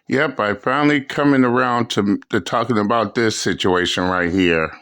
Yep, I finally coming around to talking about this situation right here.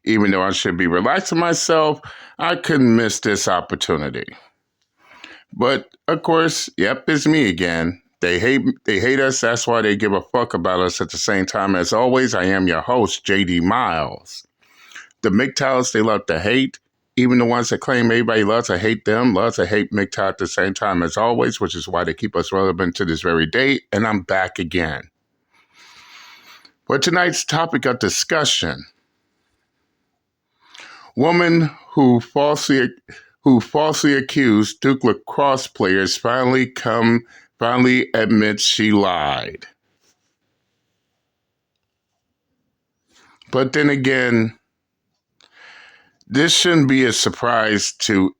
Even though I should be relaxing myself, I couldn't miss this opportunity. But of course, yep, it's me again. They hate us, that's why they give a fuck about us at the same time. As always, I am your host, JD Miles. The MGTOWs they love to hate. Even the ones that claim everybody loves to hate them, loves to hate MGTOW at the same time as always, which is why they keep us relevant to this very day, and I'm back again. For tonight's topic of discussion, woman who falsely accused Duke Lacrosse players finally admits she lied. But then again, this shouldn't be a surprise to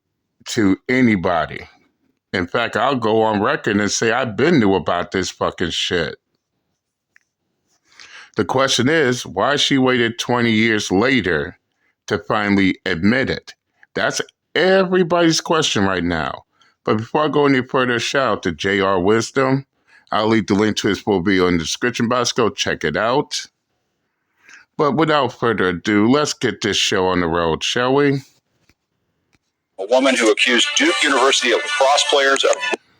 anybody. In fact, I'll go on record and say I've been knew about this fucking shit. The question is, why she waited 20 years later to finally admit it? That's everybody's question right now. But before I go any further, shout out to JR Wisdom. I'll leave the link to his full video in the description box. Go check it out. But without further ado, let's get this show on the road, shall we? A woman who accused Duke University of lacrosse players of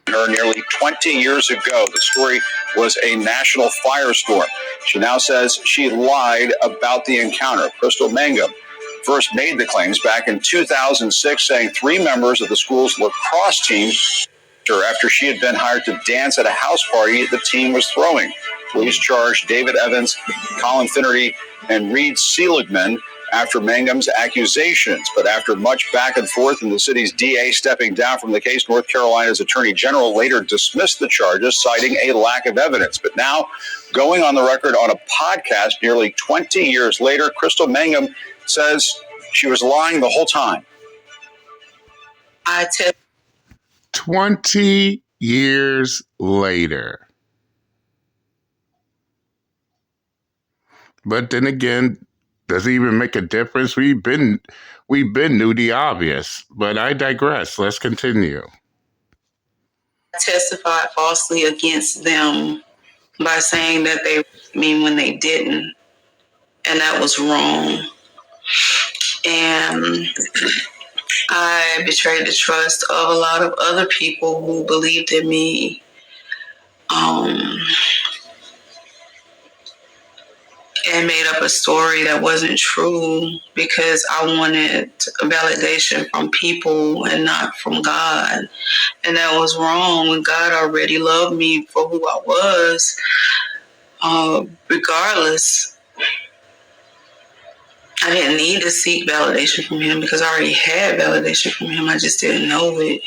her nearly 20 years ago. The story was a national firestorm. She now says she lied about the encounter. Crystal Mangum first made the claims back in 2006, saying 3 members of the school's lacrosse team after she had been hired to dance at a house party the team was throwing. Police charged David Evans, Colin Finnerty, and Reed Seligman after Mangum's accusations. But after much back and forth and the city's DA stepping down from the case, North Carolina's Attorney General later dismissed the charges, citing a lack of evidence. But now, going on the record on a podcast nearly 20 years later, Crystal Mangum says she was lying the whole time. 20 years later. But then again, does it even make a difference? We've been knew the obvious, but I digress. Let's continue. I testified falsely against them by saying that they mean when they didn't, and that was wrong. And I betrayed the trust of a lot of other people who believed in me. And made up a story that wasn't true because I wanted validation from people and not from God. And that was wrong when God already loved me for who I was. Regardless, I didn't need to seek validation from him because I already had validation from him. I just didn't know it.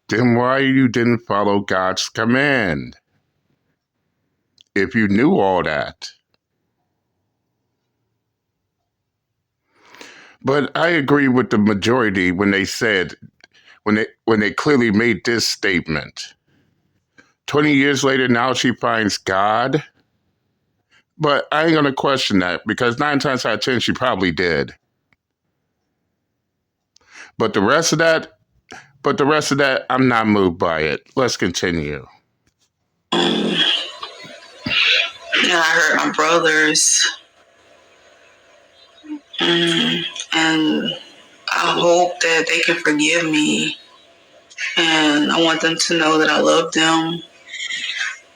Then why you didn't follow God's command? If you knew all that. But I agree with the majority when they said, when they clearly made this statement. 20 years later, now she finds God. But I ain't going to question that because 9 times out of 10, she probably did. But the rest of that, I'm not moved by it. Let's continue. And I hurt my brothers. And I hope that they can forgive me. And I want them to know that I love them.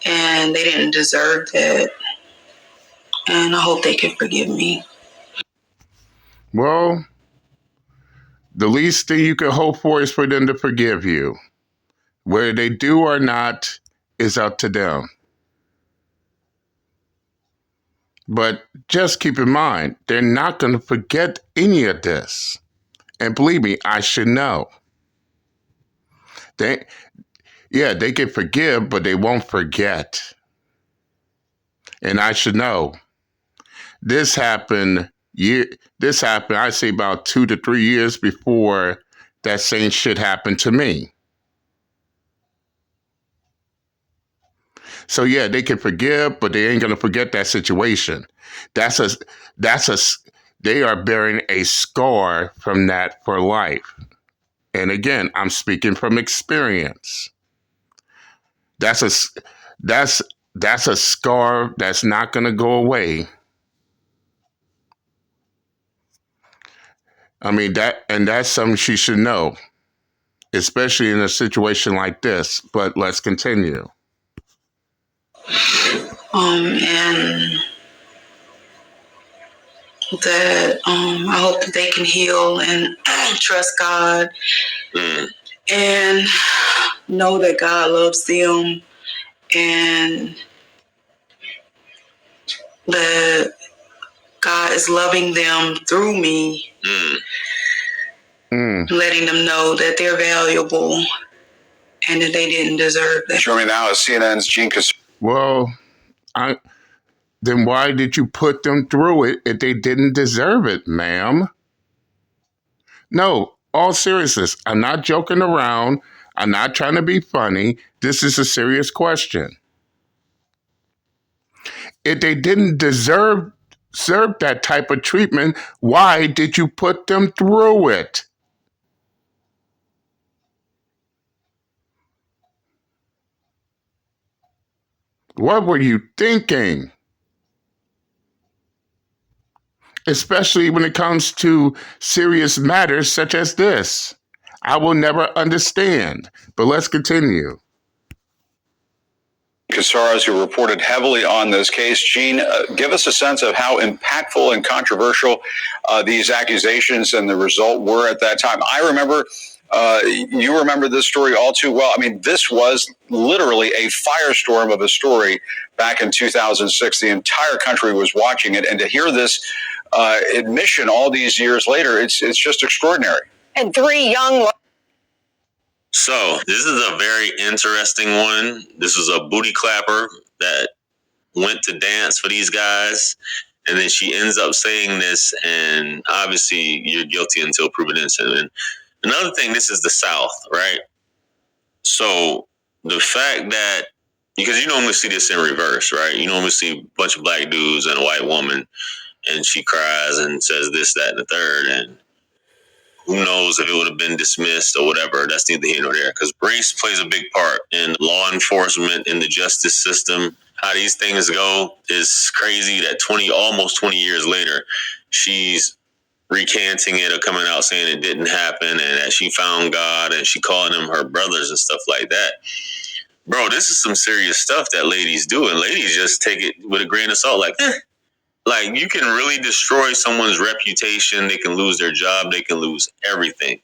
And they didn't deserve that. And I hope they can forgive me. Well, the least thing you can hope for is for them to forgive you. Whether they do or not is up to them. But just keep in mind, they're not going to forget any of this. And believe me, I should know. They can forgive, but they won't forget. And I should know. This happened, I say about 2 to 3 years before that same shit happened to me. So yeah, they can forgive, but they ain't gonna forget that situation. They are bearing a scar from that for life. And again, I'm speaking from experience. That's a that's a scar that's not going to go away. I mean that's something she should know, especially in a situation like this. But let's continue. And that I hope that they can heal and trust God and know that God loves them and that God is loving them through me, letting them know that they're valuable and that they didn't deserve that. Joining me now is CNN's Gene Casar. Well, then why did you put them through it if they didn't deserve it, ma'am? No, all seriousness, I'm not joking around. I'm not trying to be funny. This is a serious question. If they didn't deserve that type of treatment, why did you put them through it? What were you thinking? Especially when it comes to serious matters such as this. I will never understand. But let's continue. Casares, who reported heavily on this case. Gene, give us a sense of how impactful and controversial these accusations and the result were at that time. I remember, you remember this story all too well. I mean, this was literally a firestorm of a story back in 2006. The entire country was watching it, and to hear this admission all these years later, it's just extraordinary. And 3 young. So this is a very interesting one. This was a booty clapper that went to dance for these guys. And then she ends up saying this, and obviously you're guilty until proven innocent. And another thing, this is the South, right? So the fact that, because you normally see this in reverse, right? You normally see a bunch of black dudes and a white woman, and she cries and says this, that, and the third, and who knows if it would have been dismissed or whatever. That's neither here nor there, because race plays a big part in law enforcement, in the justice system. How these things go is crazy that almost 20 years later, she's recanting it or coming out saying it didn't happen and that she found God and she calling them her brothers and stuff like that. Bro, this is some serious stuff that ladies do, and ladies just take it with a grain of salt, like, Like, you can really destroy someone's reputation. They can lose their job. They can lose everything.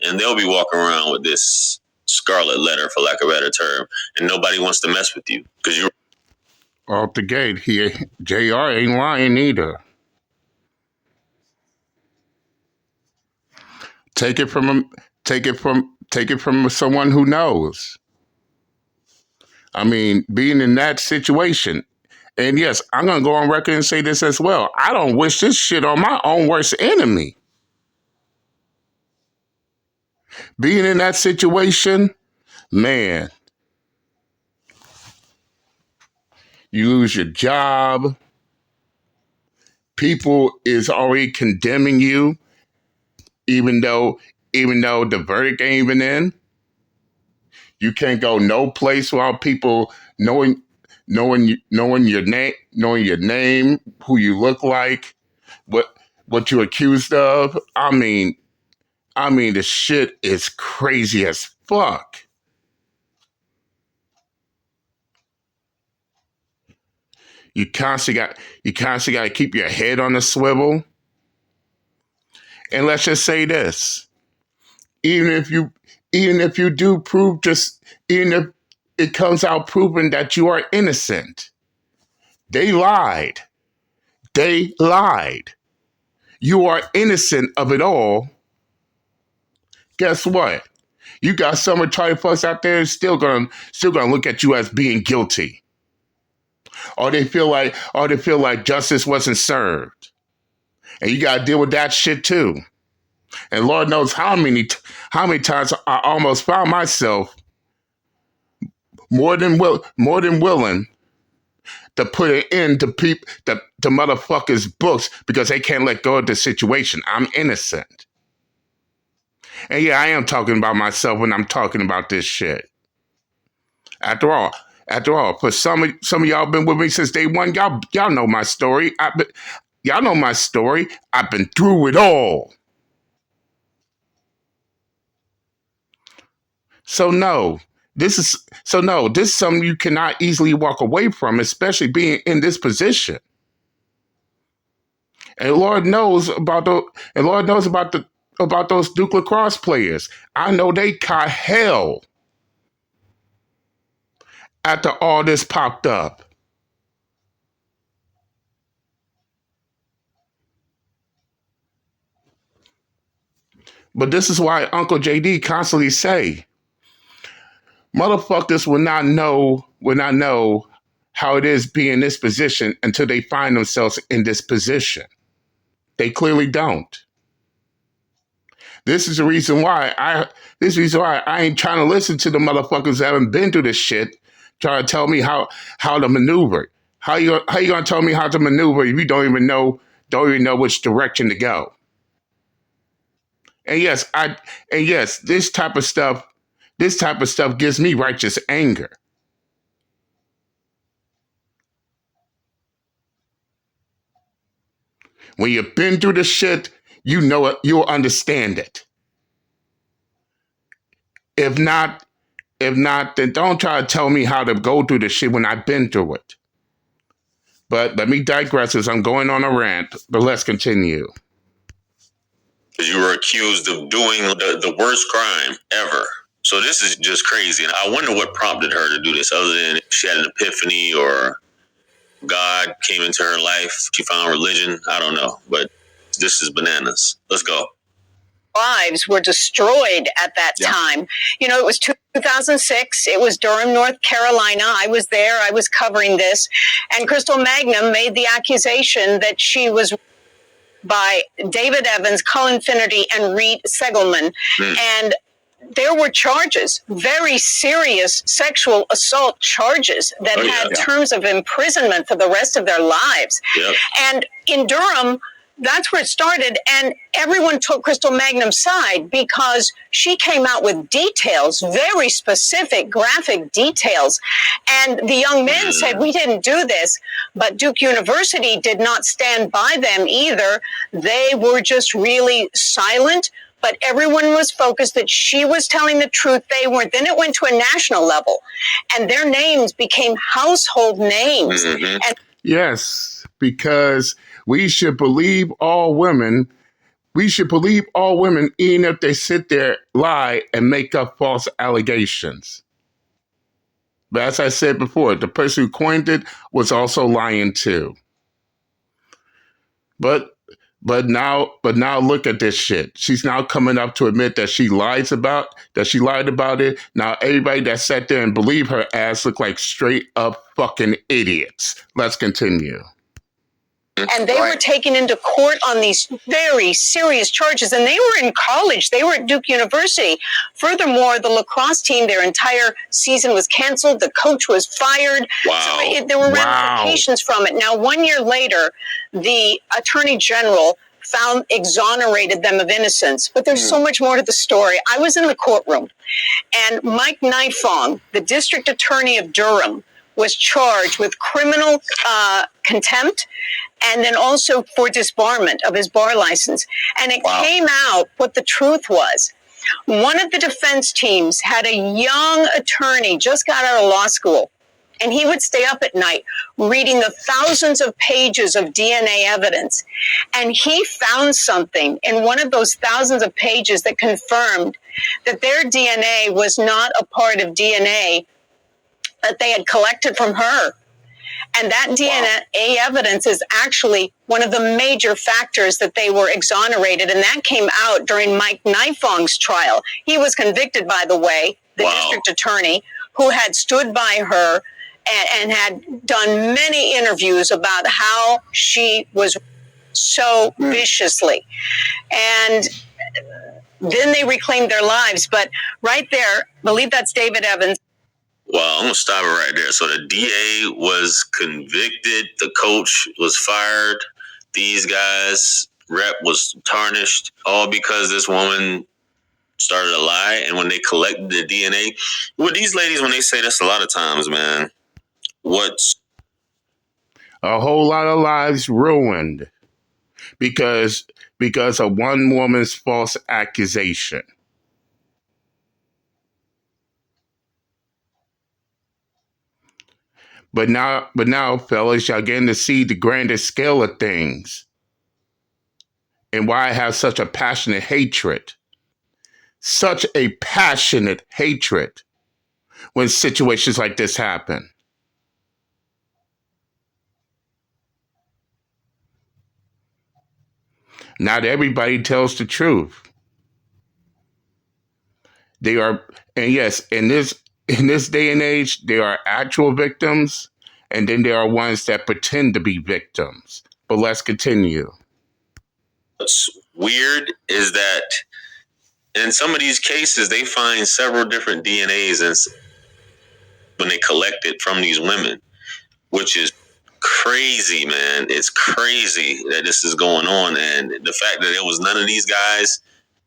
And they'll be walking around with this scarlet letter, for lack of a better term, and nobody wants to mess with you because you're Off the gate, JR ain't lying either. Take it from someone who knows. I mean, being in that situation. And yes, I'm going to go on record and say this as well. I don't wish this shit on my own worst enemy. Being in that situation, man, you lose your job. People is already condemning you, even though the verdict ain't even in. You can't go no place without people knowing your name, who you look like, what you're accused of. I mean, the shit is crazy as fuck. You constantly got to keep your head on the swivel. And let's just say this: even if you do prove, even if it comes out proven that you are innocent, they lied. They lied. You are innocent of it all. Guess what? You got some retarded folks out there still gonna look at you as being guilty. Or they feel like justice wasn't served. And you gotta deal with that shit too. And Lord knows how many times I almost found myself more than willing to put it into the motherfuckers' books because they can't let go of the situation. I'm innocent. And yeah, I am talking about myself when I'm talking about this shit. After all, for some of y'all been with me since day one. Y'all know my story. Y'all know my story. I've been through it all. So no, this is something you cannot easily walk away from, especially being in this position. And Lord knows about those Duke Lacrosse players. I know they caught hell after all this popped up. But this is why Uncle JD constantly say, motherfuckers will not know how it is being in this position until they find themselves in this position. They clearly don't. This is the reason why I ain't trying to listen to the motherfuckers that haven't been through this shit trying to tell me how to maneuver. How you gonna tell me how to maneuver if you don't even know which direction to go? And yes, this type of stuff gives me righteous anger. When you've been through the shit, you know it, you'll understand it. If not, then don't try to tell me how to go through the shit when I've been through it. But let me digress as I'm going on a rant, but let's continue. You were accused of doing the worst crime ever. So this is just crazy. And I wonder what prompted her to do this, other than if she had an epiphany or God came into her life, she found religion. I don't know. But this is bananas. Let's go. Lives were destroyed at that time. You know, it was 2006. It was Durham, North Carolina. I was there. I was covering this. And Crystal Magnum made the accusation that she was by David Evans, Cullen Finnerty, and Reed Segelman. And there were charges, very serious sexual assault charges that had terms of imprisonment for the rest of their lives. And in Durham, that's where it started. And everyone took Crystal Magnum's side because she came out with details, very specific, graphic details. And the young men said, we didn't do this. But Duke University did not stand by them either. They were just really silent. But everyone was focused that she was telling the truth. They weren't. Then it went to a national level. And their names became household names. And yes, because we should believe all women. We should believe all women, even if they sit there, lie, and make up false allegations. But as I said before, the person who coined it was also lying too. But now look at this shit. She's now coming up to admit that she lied about it. Now everybody that sat there and believed her ass look like straight up fucking idiots. Let's continue. And they were taken into court on these very serious charges. And they were in college. They were at Duke University. Furthermore, the lacrosse team, their entire season was canceled. The coach was fired. Wow. So there were ramifications from it. Now, 1 year later, the attorney general exonerated them of innocence. But there's so much more to the story. I was in the courtroom, and Mike Nifong, the district attorney of Durham, was charged with criminal contempt and then also for disbarment of his bar license. And it came out what the truth was. One of the defense teams had a young attorney, just got out of law school, and he would stay up at night reading the thousands of pages of DNA evidence. And he found something in one of those thousands of pages that confirmed that their DNA was not a part of DNA that they had collected from her. And that DNA evidence is actually one of the major factors that they were exonerated. And that came out during Mike Nifong's trial. He was convicted, by the way, the district attorney, who had stood by her and had done many interviews about how she was so viciously. And then they reclaimed their lives. But right there, I believe that's David Evans. Well, I'm going to stop it right there. So the DA was convicted. The coach was fired. These guys' rep was tarnished, all because this woman started a lie, and when they collected the DNA, with these ladies, when they say this a lot of times, man, what's a whole lot of lives ruined because of one woman's false accusation. But now, fellas, y'all getting to see the grander scale of things and why I have such a passionate hatred. Such a passionate hatred when situations like this happen. Not everybody tells the truth. They are, and yes, in this day and age, there are actual victims, and then there are ones that pretend to be victims. But let's continue. what's weird is that in some of these cases, they find several different DNAs and when they collect it from these women, which is crazy, man. It's crazy that this is going on, and the fact that there was none of these guys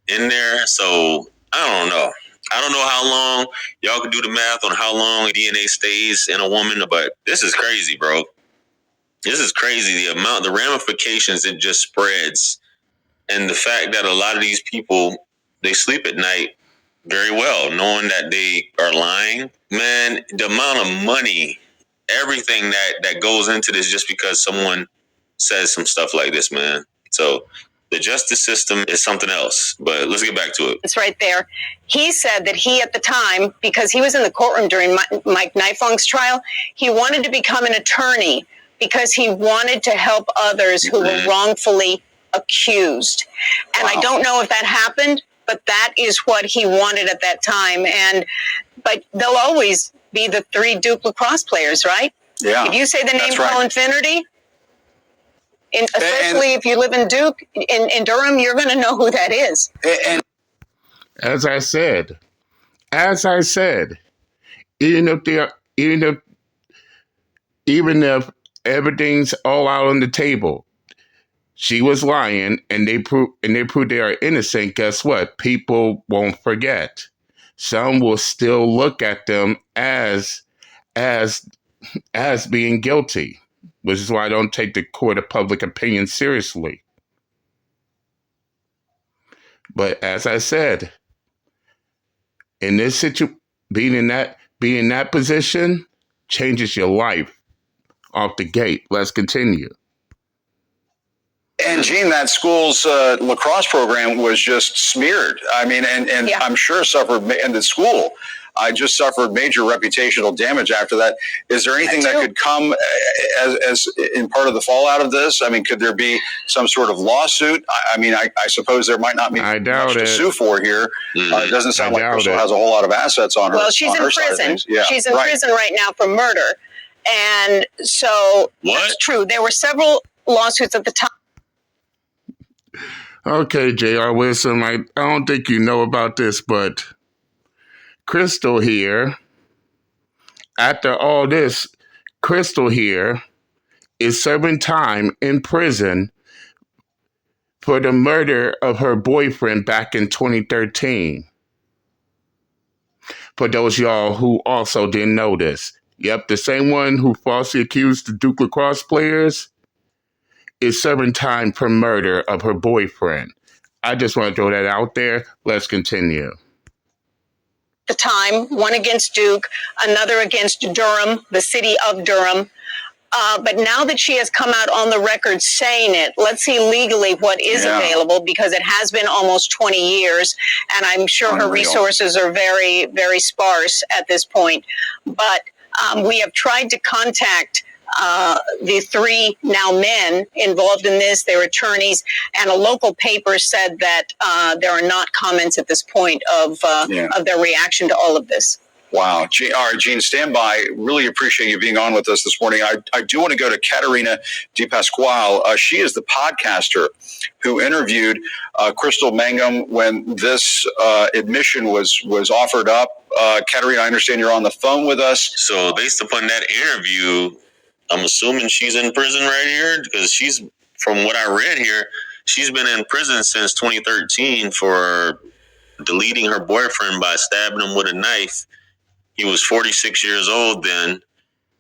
in there. So I don't know. I don't know how long y'all can do the math on how long DNA stays in a woman, but this is crazy, bro. This is crazy. The ramifications it just spreads, and the fact that a lot of these people they sleep at night very well, knowing that they are lying. Man, the amount of money, everything that goes into this just because someone says some stuff like this, man. So the justice system is something else, but let's get back to it. It's right there. He said that he, at the time, because he was in the courtroom during Mike Nifong's trial, he wanted to become an attorney because he wanted to help others who were wrongfully accused. And I don't know if that happened, but that is what he wanted at that time. But they'll always be the three Duke lacrosse players, right? Yeah. If you say the name That's right. Paul Infinity, especially if you live in Duke, in Durham, you're going to know who that is. And As I said, even if everything's all out on the table, she was lying, and they prove they are innocent. Guess what? People won't forget. Some will still look at them as being guilty, which is why I don't take the court of public opinion seriously. But as I said, in this situation, being in that position changes your life off the gate. Let's continue. And Gene, that school's lacrosse program was just smeared. I mean, and Yeah. I'm sure and the school just suffered major reputational damage after that. Is there anything that could come as in part of the fallout of this? I mean, could there be some sort of lawsuit? I mean, I suppose there might not be much to sue for here. It doesn't sound like Crystal has a whole lot of assets on her. Well, she's in prison. Yeah, she's in prison right now for murder. And so that's true. There were several lawsuits at the time. Okay, J.R. Wilson, I don't think you know about this, but Crystal here, after all this, Crystal here is serving time in prison for the murder of her boyfriend back in 2013. For those y'all who also didn't know this. Yep, the same one who falsely accused the Duke lacrosse players is serving time for murder of her boyfriend. I just want to throw that out there. Let's continue. The time, one against Duke, another against Durham, the city of Durham. But now that she has come out on the record saying it, let's see legally what is available, because it has been almost 20 years, and I'm sure her resources are very, very sparse at this point. But we have tried to contact the three now men involved in this, their attorneys, and a local paper said that there are not comments at this point of their reaction to all of this. Wow. All right, Gene, stand by. Really appreciate you being on with us this morning. I do want to go to Katerina DePasquale. She is the podcaster who interviewed Crystal Mangum when this admission was offered up. Katerina, I understand you're on the phone with us. So based upon that interview, I'm assuming she's in prison right here, because she's, from what I read here, she's been in prison since 2013 for deleting her boyfriend by stabbing him with a knife. He was 46 years old then,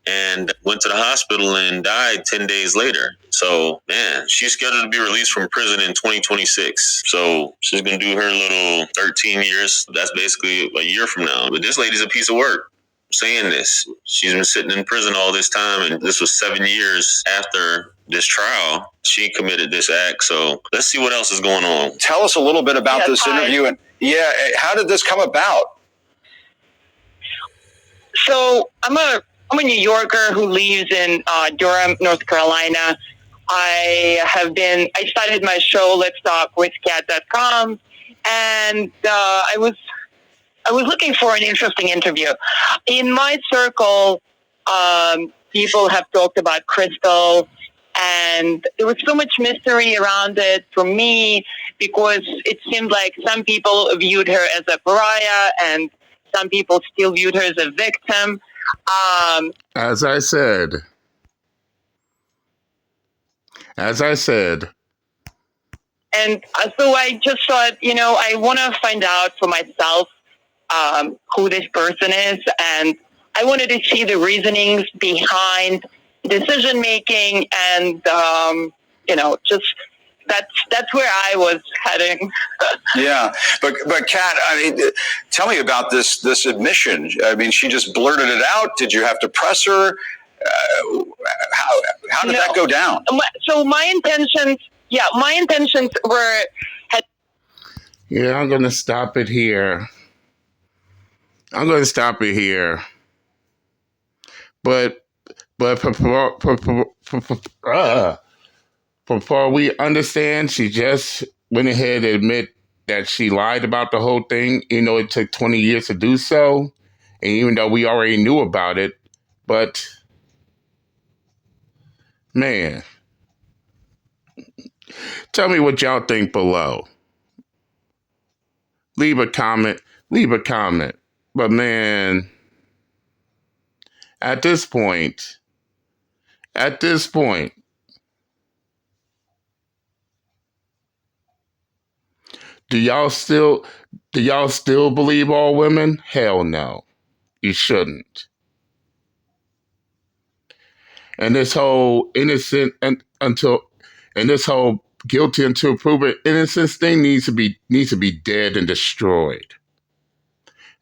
and went to the hospital and died 10 days later. So, man, she's scheduled to be released from prison in 2026. So she's going to do her little 13 years. That's basically a year from now. But this lady's a piece of work saying this. She's been sitting in prison all this time, and this was 7 years after this trial. She committed this act. So let's see what else is going on. Tell us a little bit about this interview. And how did this come about? So I'm a New Yorker who lives in Durham, North Carolina. I started my show, Let's Talk with Cat.com, and I was looking for an interesting interview. In my circle, people have talked about Crystal, and there was so much mystery around it for me because it seemed like some people viewed her as a pariah and some people still viewed her as a victim. As I said. And so I just thought, I want to find out for myself who this person is, and I wanted to see the reasonings behind decision making, and just that's where I was heading. Yeah, but Kat, I mean, tell me about this admission. I mean, she just blurted it out. Did you have to press her? How did that go down? So my intentions were. Yeah, I'm going to stop it here. But before we understand, she just went ahead and admit that she lied about the whole thing. It took 20 years to do so. And even though we already knew about it, but man, tell me what y'all think below. Leave a comment. But man, at this point, do y'all still believe all women? Hell no. You shouldn't. And this whole innocent and this whole guilty until proven innocence thing needs to be dead and destroyed.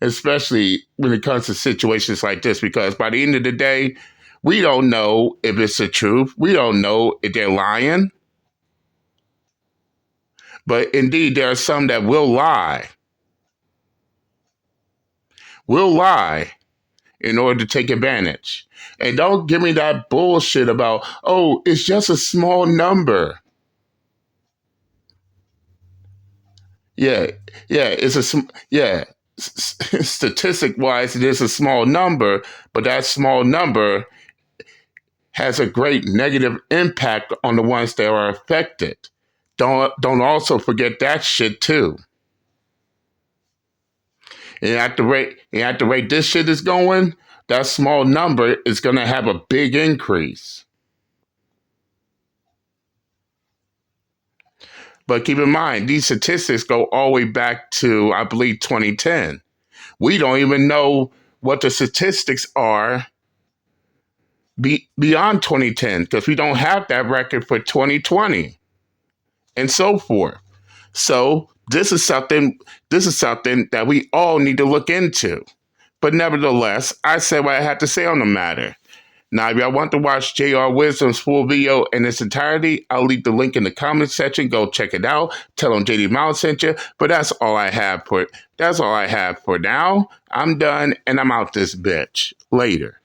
Especially when it comes to situations like this, because by the end of the day, we don't know if it's the truth. We don't know if they're lying. But indeed, there are some that will lie. In order to take advantage. And don't give me that bullshit about, oh, it's just a small number. Statistic-wise, it is a small number, but that small number has a great negative impact on the ones that are affected. Don't also forget that shit too. And at the rate this shit is going, that small number is going to have a big increase. But keep in mind, these statistics go all the way back to, I believe, 2010. We don't even know what the statistics are beyond 2010 because we don't have that record for 2020 and so forth. So this is something that we all need to look into. But nevertheless, I said what I had to say on the matter. Now, if y'all want to watch JR Wisdom's full video in its entirety, I'll leave the link in the comment section. Go check it out. Tell them JD Miles sent you. But that's all I have for now. I'm done, and I'm out this bitch. Later.